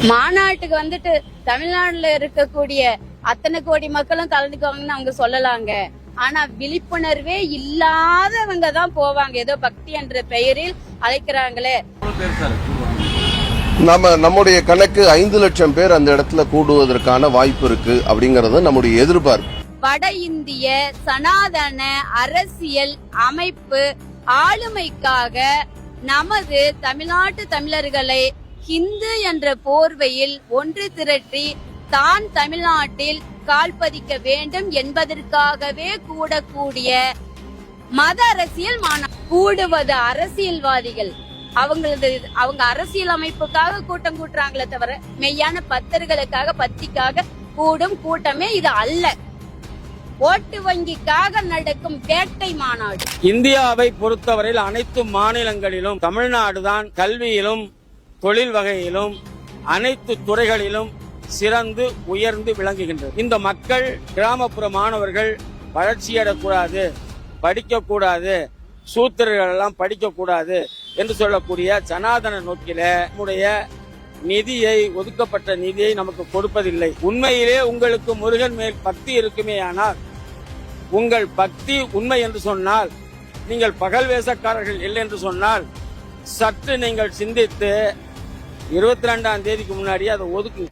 மாநாட்டுக்கு வந்துட்டு தமிழ்நாடுல இருக்கக்கூடிய அத்தனை கோடி மக்களும் கலந்துக்குவாங்கன்னு அவங்க சொல்லலாங்க. ஆனா விழிப்புணர்வே இல்லாதவங்க தான் போவாங்க. ஏதோ பக்தி என்ற பெயரில் அழைக்கிறாங்களே. நம்முடைய கணக்கு 5 லட்சம் பேர் அந்த இடத்துல கூடுவதற்கான வாய்ப்பு இருக்கு அப்படிங்கறது நம்முடைய எதிர்பார்ப்பு. வட இந்திய சனாதன அரசியல் அமைப்பு ஆளுமைக்காக நமது தமிழ்நாட்டு தமிழர்களை ஹிந்து என்ற போர்வையில் ஒன்று திரட்டி தான் தமிழ்நாட்டில் கால்பதிக்க வேண்டும் என்பதற்காகவே கூடக்கூடிய மத அரசியல் கூடுவது அரசியல்வாதிகள். அவங்க அரசியல் அமைப்புக்காக கூட்டம் கூட்டுறாங்களே தவிர மெய்யான பக்தர்களுக்காக பக்திக்காக கூடும் கூட்டமே இது அல்ல. ஓட்டு வங்கிக்காக நடக்கும் வேட்டை மாநாடு. இந்தியாவை பொறுத்தவரையில் அனைத்து மாநிலங்களிலும் தமிழ்நாடுதான் கல்வியிலும் தொழில் வகையிலும் அனைத்து துறைகளிலும் சிறந்து உயர்ந்து விளங்குகின்றது. இந்த மக்கள் கிராமப்புற மாணவர்கள் வளர்ச்சியடக்கூடாது, படிக்கக்கூடாது, சூத்திரர்கள் எல்லாம் படிக்கக்கூடாது என்று சொல்லக்கூடிய சனாதன நோக்கில நம்முடைய நிதியை, ஒதுக்கப்பட்ட நிதியை நமக்கு கொடுப்பதில்லை. உண்மையிலே உங்களுக்கு முருகன் மேல் பக்தி இருக்குமே ஆனால், உங்கள் பக்தி உண்மை என்று சொன்னால், நீங்கள் பகல் வேஷக்காரர்கள் இல்லை என்று சொன்னால், சற்று நீங்கள் சிந்தித்து 22ஆம் தேதிக்கு முன்னாடி அதை ஒதுக்கு.